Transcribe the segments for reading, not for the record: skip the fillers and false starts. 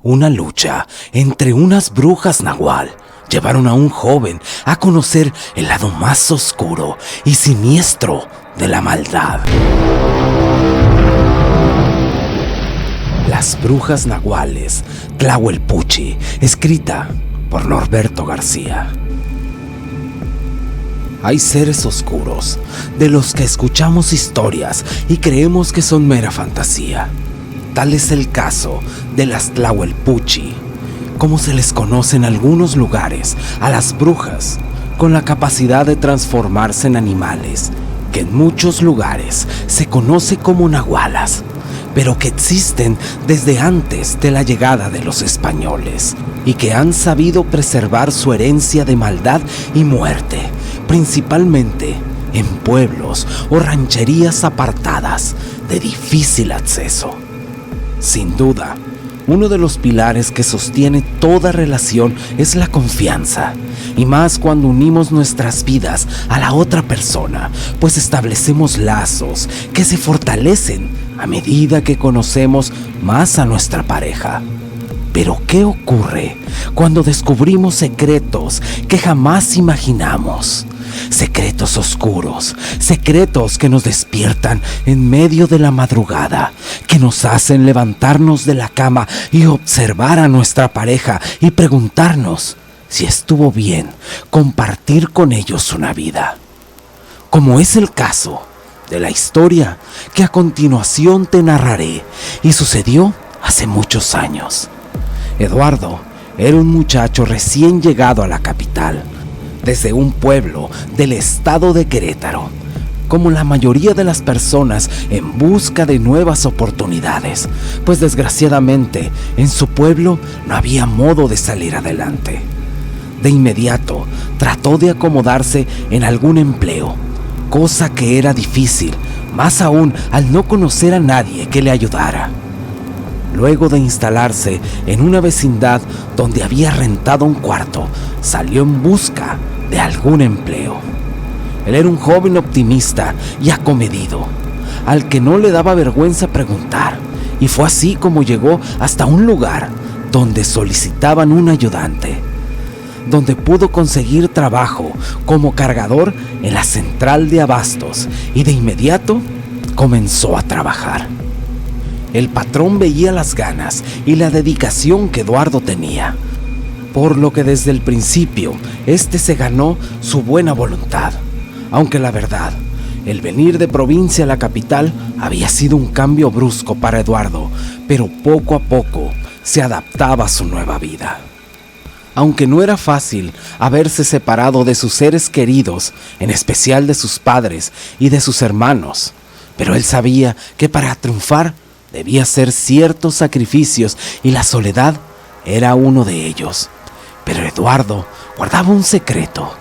Una lucha entre unas brujas nahual llevaron a un joven a conocer el lado más oscuro y siniestro de la maldad. Las brujas nahuales, Tlahuelpuchi, escrita por Norberto García. Hay seres oscuros de los que escuchamos historias y creemos que son mera fantasía. Tal es el caso de las Tlahuelpuchi, como se les conoce en algunos lugares a las brujas con la capacidad de transformarse en animales, que en muchos lugares se conoce como nahualas, pero que existen desde antes de la llegada de los españoles y que han sabido preservar su herencia de maldad y muerte, principalmente en pueblos o rancherías apartadas de difícil acceso. Sin duda, uno de los pilares que sostiene toda relación es la confianza, y más cuando unimos nuestras vidas a la otra persona, pues establecemos lazos que se fortalecen a medida que conocemos más a nuestra pareja. Pero ¿qué ocurre cuando descubrimos secretos que jamás imaginamos? Secretos oscuros, secretos que nos despiertan en medio de la madrugada, que nos hacen levantarnos de la cama y observar a nuestra pareja y preguntarnos si estuvo bien compartir con ellos una vida. Como es el caso de la historia que a continuación te narraré y sucedió hace muchos años. Eduardo era un muchacho recién llegado a la capital, desde un pueblo del estado de Querétaro, como la mayoría de las personas en busca de nuevas oportunidades, pues desgraciadamente en su pueblo no había modo de salir adelante. De inmediato trató de acomodarse en algún empleo, cosa que era difícil, más aún al no conocer a nadie que le ayudara. Luego de instalarse en una vecindad donde había rentado un cuarto, salió en busca de algún empleo. Él era un joven optimista y acomedido, al que no le daba vergüenza preguntar, y fue así como llegó hasta un lugar donde solicitaban un ayudante, donde pudo conseguir trabajo como cargador en la central de abastos, y de inmediato comenzó a trabajar. El patrón veía las ganas y la dedicación que Eduardo tenía, por lo que desde el principio se ganó su buena voluntad. Aunque la verdad, el venir de provincia a la capital había sido un cambio brusco para Eduardo, pero poco a poco se adaptaba a su nueva vida. Aunque no era fácil haberse separado de sus seres queridos, en especial de sus padres y de sus hermanos, pero él sabía que para triunfar debía hacer ciertos sacrificios y la soledad era uno de ellos. Pero Eduardo guardaba un secreto,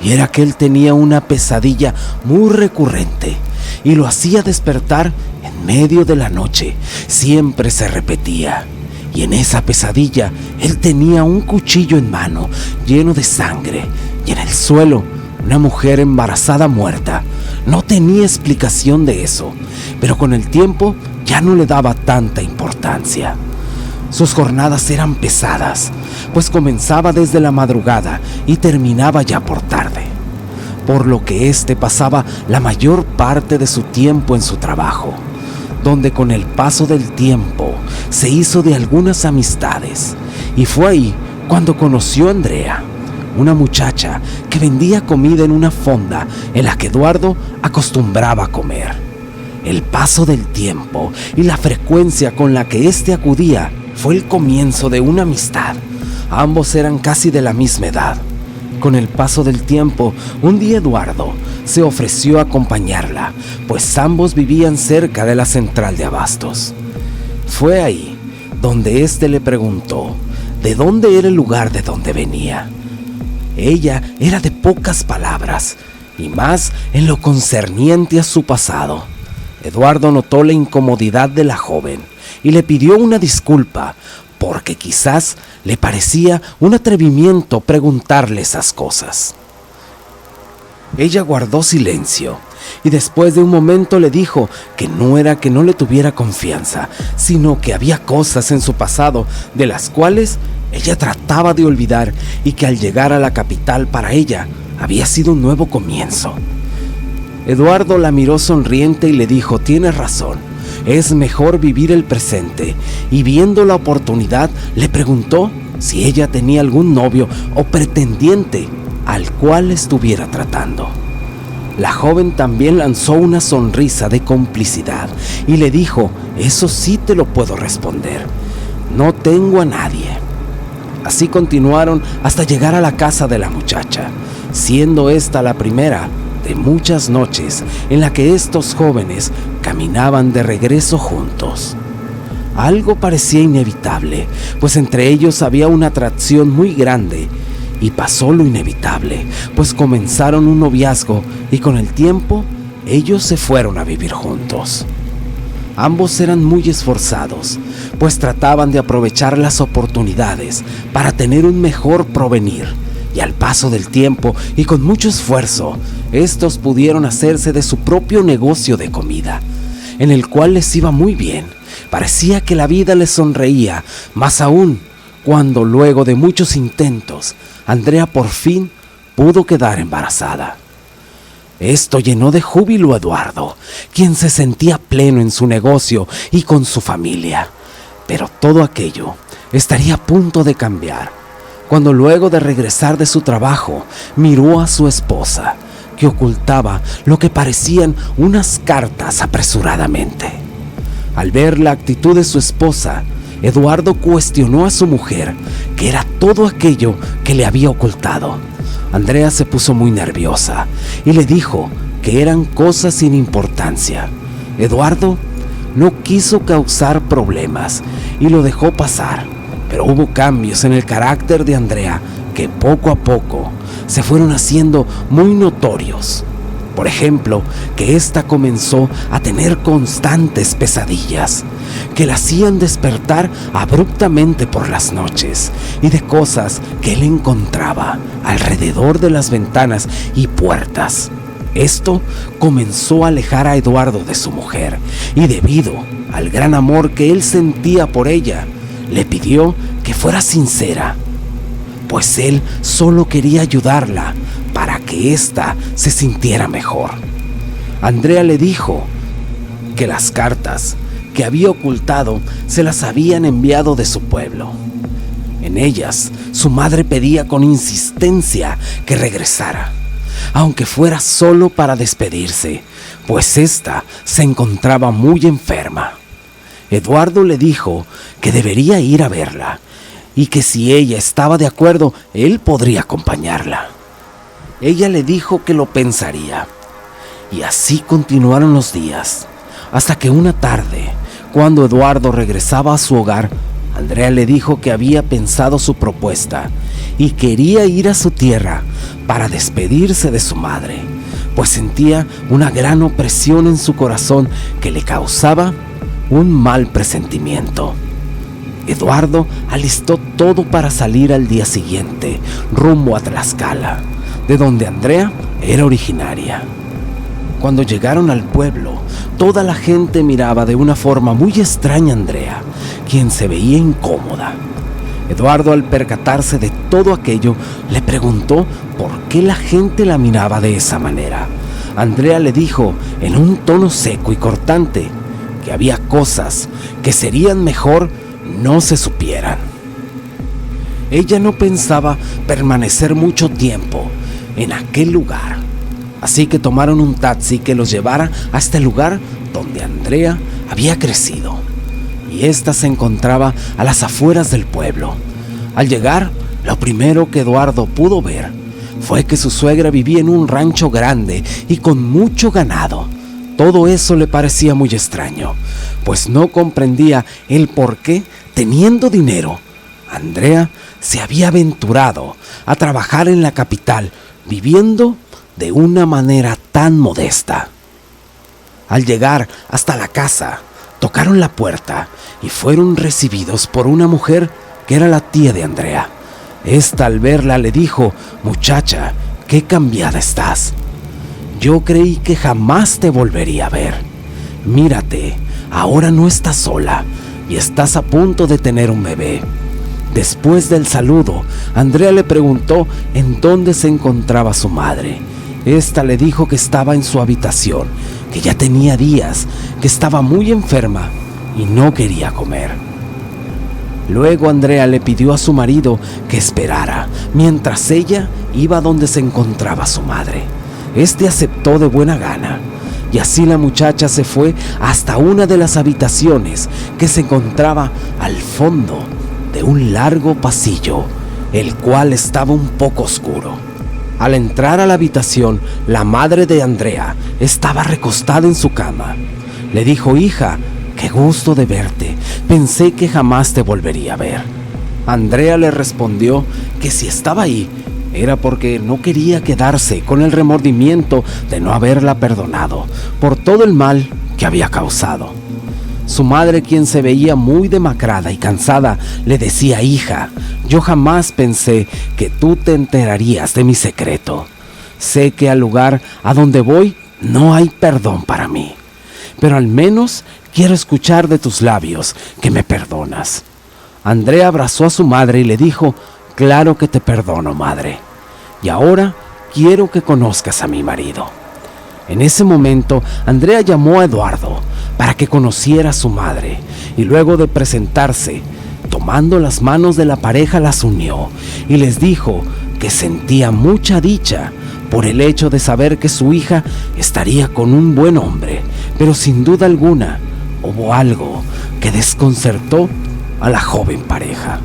y era que él tenía una pesadilla muy recurrente y lo hacía despertar en medio de la noche. Siempre se repetía, y en esa pesadilla él tenía un cuchillo en mano lleno de sangre, y en el suelo una mujer embarazada muerta. No tenía explicación de eso, pero con el tiempo ya no le daba tanta importancia. Sus jornadas eran pesadas, pues comenzaba desde la madrugada y terminaba ya por tarde, por lo que pasaba la mayor parte de su tiempo en su trabajo, donde con el paso del tiempo se hizo de algunas amistades, y fue ahí cuando conoció a Andrea, una muchacha que vendía comida en una fonda en la que Eduardo acostumbraba a comer. El paso del tiempo y la frecuencia con la que acudía fue el comienzo de una amistad. Ambos eran casi de la misma edad. Con el paso del tiempo, un día Eduardo se ofreció a acompañarla, pues ambos vivían cerca de la central de abastos. Fue ahí donde le preguntó de dónde era el lugar de donde venía. Ella era de pocas palabras, y más en lo concerniente a su pasado. Eduardo notó la incomodidad de la joven y le pidió una disculpa, porque quizás le parecía un atrevimiento preguntarle esas cosas. Ella guardó silencio y después de un momento le dijo que no era que no le tuviera confianza, sino que había cosas en su pasado de las cuales ella trataba de olvidar y que al llegar a la capital para ella había sido un nuevo comienzo. Eduardo la miró sonriente y le dijo: tienes razón, es mejor vivir el presente, y viendo la oportunidad le preguntó si ella tenía algún novio o pretendiente al cual estuviera tratando. La joven también lanzó una sonrisa de complicidad y le dijo: eso sí te lo puedo responder, no tengo a nadie. Así continuaron hasta llegar a la casa de la muchacha, siendo esta la primera de muchas noches en la que estos jóvenes caminaban de regreso juntos. Algo parecía inevitable, pues entre ellos había una atracción muy grande, y pasó lo inevitable, pues comenzaron un noviazgo y con el tiempo ellos se fueron a vivir juntos. Ambos eran muy esforzados, pues trataban de aprovechar las oportunidades para tener un mejor porvenir, y al paso del tiempo y con mucho esfuerzo, estos pudieron hacerse de su propio negocio de comida, en el cual les iba muy bien. Parecía que la vida les sonreía, más aún cuando luego de muchos intentos, Andrea por fin pudo quedar embarazada. Esto llenó de júbilo a Eduardo, quien se sentía pleno en su negocio y con su familia. Pero todo aquello estaría a punto de cambiar, cuando luego de regresar de su trabajo, miró a su esposa, que ocultaba lo que parecían unas cartas apresuradamente. Al ver la actitud de su esposa, Eduardo cuestionó a su mujer qué era todo aquello que le había ocultado. Andrea se puso muy nerviosa y le dijo que eran cosas sin importancia. Eduardo no quiso causar problemas y lo dejó pasar, pero hubo cambios en el carácter de Andrea que poco a poco se fueron haciendo muy notorios. Por ejemplo, que ésta comenzó a tener constantes pesadillas que la hacían despertar abruptamente por las noches, y de cosas que él encontraba alrededor de las ventanas y puertas. Esto comenzó a alejar a Eduardo de su mujer, y debido al gran amor que él sentía por ella, le pidió que fuera sincera, pues él solo quería ayudarla para que ésta se sintiera mejor. Andrea le dijo que las cartas que había ocultado se las habían enviado de su pueblo. En ellas, su madre pedía con insistencia que regresara, aunque fuera solo para despedirse, pues ésta se encontraba muy enferma. Eduardo le dijo que debería ir a verla y que si ella estaba de acuerdo, él podría acompañarla. Ella le dijo que lo pensaría, y así continuaron los días, hasta que una tarde, cuando Eduardo regresaba a su hogar, Andrea le dijo que había pensado su propuesta y quería ir a su tierra para despedirse de su madre, pues sentía una gran opresión en su corazón que le causaba un mal presentimiento. Eduardo alistó todo para salir al día siguiente, rumbo a Tlaxcala, de donde Andrea era originaria. Cuando llegaron al pueblo, toda la gente miraba de una forma muy extraña a Andrea, quien se veía incómoda. Eduardo, al percatarse de todo aquello, le preguntó por qué la gente la miraba de esa manera. Andrea le dijo en un tono seco y cortante que había cosas que serían mejor no se supieran. Ella no pensaba permanecer mucho tiempo en aquel lugar, así que tomaron un taxi que los llevara hasta el lugar donde Andrea había crecido, y ésta se encontraba a las afueras del pueblo. Al llegar, lo primero que Eduardo pudo ver fue que su suegra vivía en un rancho grande y con mucho ganado. Todo eso le parecía muy extraño, pues no comprendía el por qué, teniendo dinero, Andrea se había aventurado a trabajar en la capital, viviendo de una manera tan modesta. Al llegar hasta la casa, tocaron la puerta y fueron recibidos por una mujer que era la tía de Andrea. Esta, al verla, le dijo: «Muchacha, qué cambiada estás. yo creí que jamás te volvería a ver. Mírate, ahora no estás sola y estás a punto de tener un bebé. Después del saludo, Andrea le preguntó en dónde se encontraba su madre. Esta le dijo que estaba en su habitación, que ya tenía días, que estaba muy enferma y no quería comer. Luego Andrea le pidió a su marido que esperara, mientras ella iba donde se encontraba su madre. Este aceptó de buena gana, y así la muchacha se fue hasta una de las habitaciones que se encontraba al fondo de un largo pasillo, el cual estaba un poco oscuro. Al entrar a la habitación, la madre de Andrea estaba recostada en su cama. Le dijo: hija, qué gusto de verte, pensé que jamás te volvería a ver. Andrea le respondió que si estaba ahí era porque no quería quedarse con el remordimiento de no haberla perdonado por todo el mal que había causado. Su madre, quien se veía muy demacrada y cansada, le decía: hija, yo jamás pensé que tú te enterarías de mi secreto. Sé que al lugar a donde voy no hay perdón para mí, pero al menos quiero escuchar de tus labios que me perdonas. Andrea abrazó a su madre y le dijo: claro que te perdono, madre, y ahora quiero que conozcas a mi marido. En ese momento, Andrea llamó a Eduardo para que conociera a su madre, y luego de presentarse, tomando las manos de la pareja, las unió y les dijo que sentía mucha dicha por el hecho de saber que su hija estaría con un buen hombre, pero sin duda alguna hubo algo que desconcertó a la joven pareja.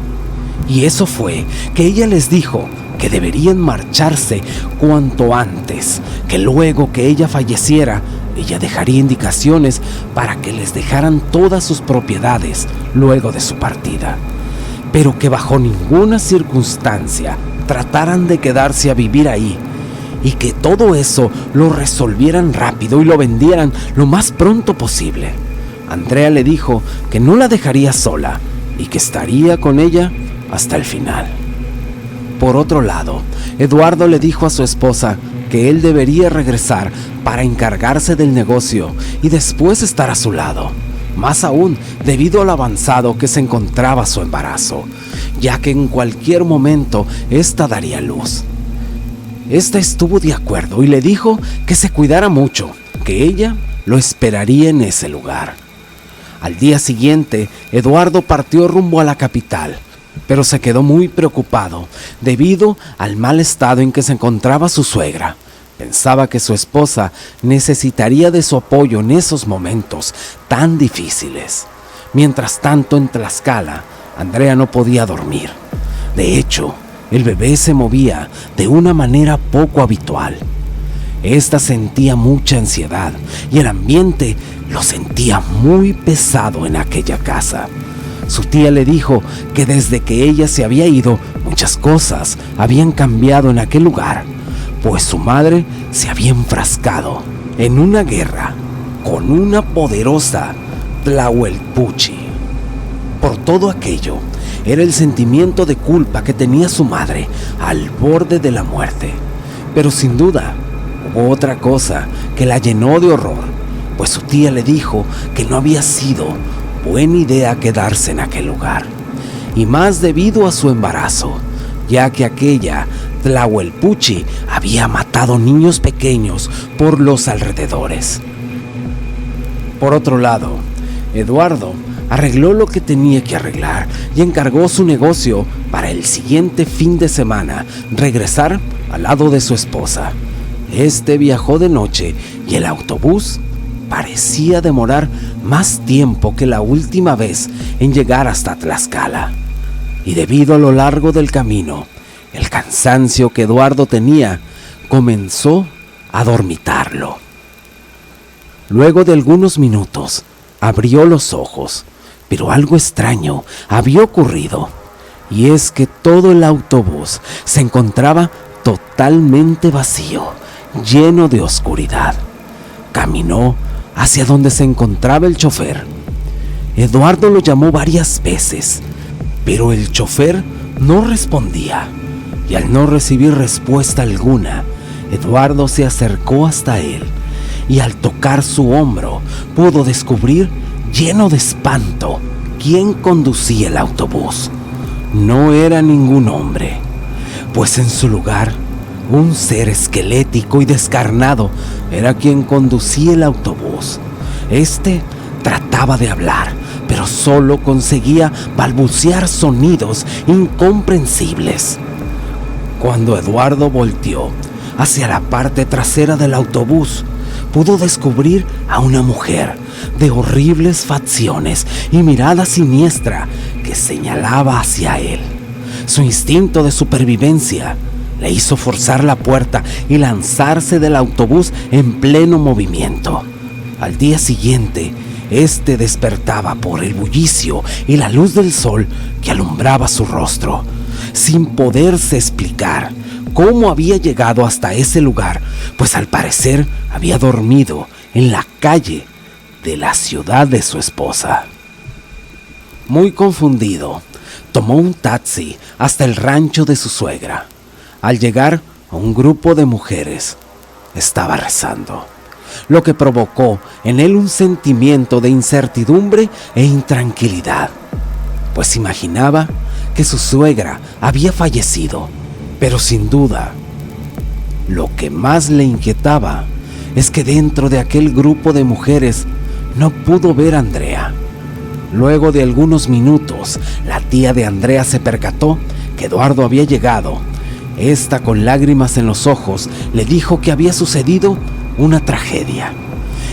Y eso fue que ella les dijo que deberían marcharse cuanto antes, que luego que ella falleciera, ella dejaría indicaciones para que les dejaran todas sus propiedades luego de su partida, pero que bajo ninguna circunstancia trataran de quedarse a vivir ahí, y que todo eso lo resolvieran rápido y lo vendieran lo más pronto posible. Andrea le dijo que no la dejaría sola y que estaría con ella hasta el final. Por otro lado, Eduardo le dijo a su esposa que él debería regresar para encargarse del negocio y después estar a su lado, más aún debido al avanzado que se encontraba su embarazo, ya que en cualquier momento ésta daría luz. Esta estuvo de acuerdo y le dijo que se cuidara mucho, que ella lo esperaría en ese lugar. Al día siguiente, Eduardo partió rumbo a la capital, pero se quedó muy preocupado debido al mal estado en que se encontraba su suegra. Pensaba que su esposa necesitaría de su apoyo en esos momentos tan difíciles. Mientras tanto, en Tlaxcala, Andrea no podía dormir. De hecho, el bebé se movía de una manera poco habitual. Esta sentía mucha ansiedad y el ambiente lo sentía muy pesado en aquella casa. Su tía le dijo que desde que ella se había ido, muchas cosas habían cambiado en aquel lugar, pues su madre se había enfrascado en una guerra con una poderosa Tlahuelpuchi. Por todo aquello, era el sentimiento de culpa que tenía su madre al borde de la muerte. Pero sin duda, hubo otra cosa que la llenó de horror, pues su tía le dijo que no había sido buena idea quedarse en aquel lugar, y más debido a su embarazo, ya que aquella Tlahuelpuchi había matado niños pequeños por los alrededores. Por otro lado, Eduardo arregló lo que tenía que arreglar y encargó su negocio para el siguiente fin de semana regresar al lado de su esposa. Este viajó de noche y el autobús parecía demorar más tiempo que la última vez en llegar hasta Tlaxcala. Y debido a lo largo del camino, el cansancio que Eduardo tenía comenzó a dormitarlo. Luego de algunos minutos, abrió los ojos, pero algo extraño había ocurrido, y es que todo el autobús se encontraba totalmente vacío, lleno de oscuridad. Caminó hacia donde se encontraba el chofer. Eduardo lo llamó varias veces, pero el chofer no respondía, y al no recibir respuesta alguna, Eduardo se acercó hasta él y al tocar su hombro pudo descubrir, lleno de espanto, quién conducía el autobús. No era ningún hombre, pues en su lugar, un ser esquelético y descarnado era quien conducía el autobús. Este trataba de hablar, pero solo conseguía balbucear sonidos incomprensibles. Cuando Eduardo volteó hacia la parte trasera del autobús, pudo descubrir a una mujer de horribles facciones y mirada siniestra que señalaba hacia él. Su instinto de supervivencia le hizo forzar la puerta y lanzarse del autobús en pleno movimiento. Al día siguiente, este despertaba por el bullicio y la luz del sol que alumbraba su rostro, sin poderse explicar cómo había llegado hasta ese lugar, pues al parecer había dormido en la calle de la ciudad de su esposa. Muy confundido, tomó un taxi hasta el rancho de su suegra. Al llegar, un grupo de mujeres estaba rezando, lo que provocó en él un sentimiento de incertidumbre e intranquilidad, pues imaginaba que su suegra había fallecido, pero sin duda, lo que más le inquietaba es que dentro de aquel grupo de mujeres no pudo ver a Andrea. Luego de algunos minutos, la tía de Andrea se percató que Eduardo había llegado. Esta, con lágrimas en los ojos, le dijo que había sucedido una tragedia.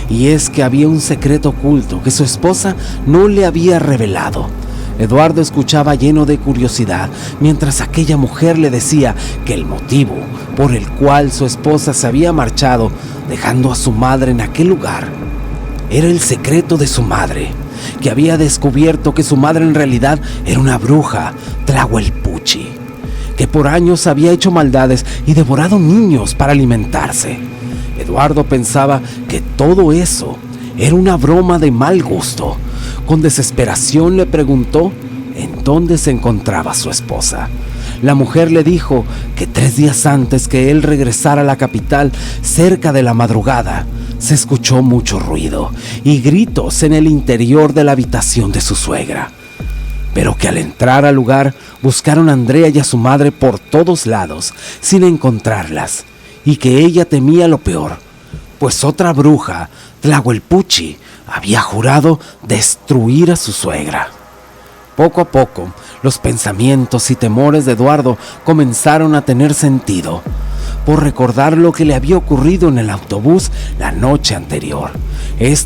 Y es que había un secreto oculto que su esposa no le había revelado. Eduardo escuchaba lleno de curiosidad, mientras aquella mujer le decía que el motivo por el cual su esposa se había marchado, dejando a su madre en aquel lugar, era el secreto de su madre, que había descubierto que su madre en realidad era una bruja tlahuelpuchi, que por años había hecho maldades y devorado niños para alimentarse. Eduardo pensaba que todo eso era una broma de mal gusto. Con desesperación le preguntó en dónde se encontraba su esposa. La mujer le dijo que 3 días antes que él regresara a la capital, cerca de la madrugada, se escuchó mucho ruido y gritos en el interior de la habitación de su suegra, pero que al entrar al lugar buscaron a Andrea y a su madre por todos lados sin encontrarlas, y que ella temía lo peor, pues otra bruja, tlahuelpuchi, había jurado destruir a su suegra. Poco a poco, los pensamientos y temores de Eduardo comenzaron a tener sentido, por recordar lo que le había ocurrido en el autobús la noche anterior.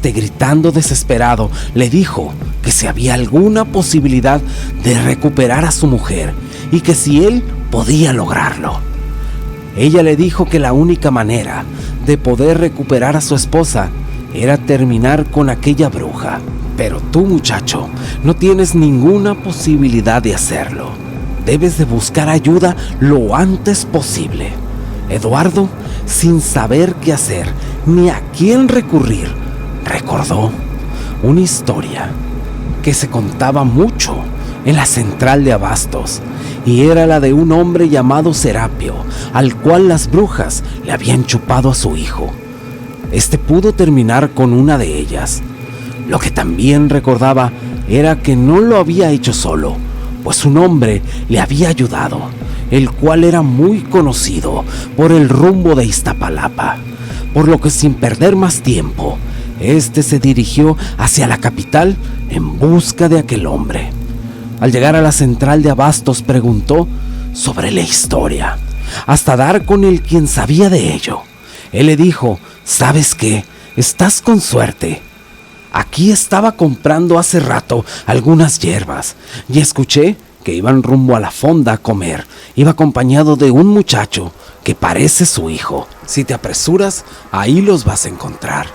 Gritando desesperado, le dijo que si había alguna posibilidad de recuperar a su mujer y que si él podía lograrlo. Ella le dijo que la única manera de poder recuperar a su esposa era terminar con aquella bruja. Pero tú, muchacho, no tienes ninguna posibilidad de hacerlo. Debes de buscar ayuda lo antes posible. Eduardo, sin saber qué hacer ni a quién recurrir, recordó una historia que se contaba mucho en la central de abastos, y era la de un hombre llamado Serapio, al cual las brujas le habían chupado a su hijo. Pudo terminar con una de ellas. Lo que también recordaba era que no lo había hecho solo, pues un hombre le había ayudado, el cual era muy conocido por el rumbo de Iztapalapa, por lo que sin perder más tiempo, se dirigió hacia la capital en busca de aquel hombre. Al llegar a la central de abastos preguntó sobre la historia, hasta dar con el quien sabía de ello. Él le dijo: ¿sabes qué? Estás con suerte. Aquí estaba comprando hace rato algunas hierbas y escuché que iban rumbo a la fonda a comer. Iba acompañado de un muchacho que parece su hijo. Si te apresuras, ahí los vas a encontrar.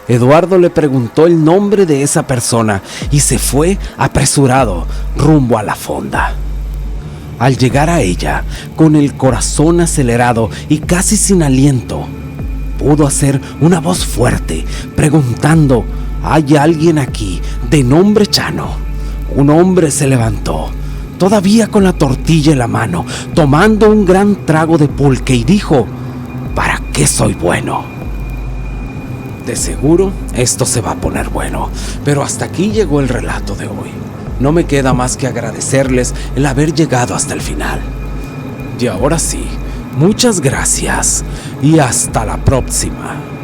Eduardo le preguntó el nombre de esa persona y se fue apresurado rumbo a la fonda. Al llegar a ella, con el corazón acelerado y casi sin aliento, pudo hacer una voz fuerte preguntando: ¿hay alguien aquí de nombre Chano? Un hombre se levantó, todavía con la tortilla en la mano, tomando un gran trago de pulque, y dijo: ¿para qué soy bueno. De seguro esto se va a poner bueno, pero hasta aquí llegó el relato de hoy. No me queda más que agradecerles el haber llegado hasta el final. Y ahora sí, muchas gracias y hasta la próxima.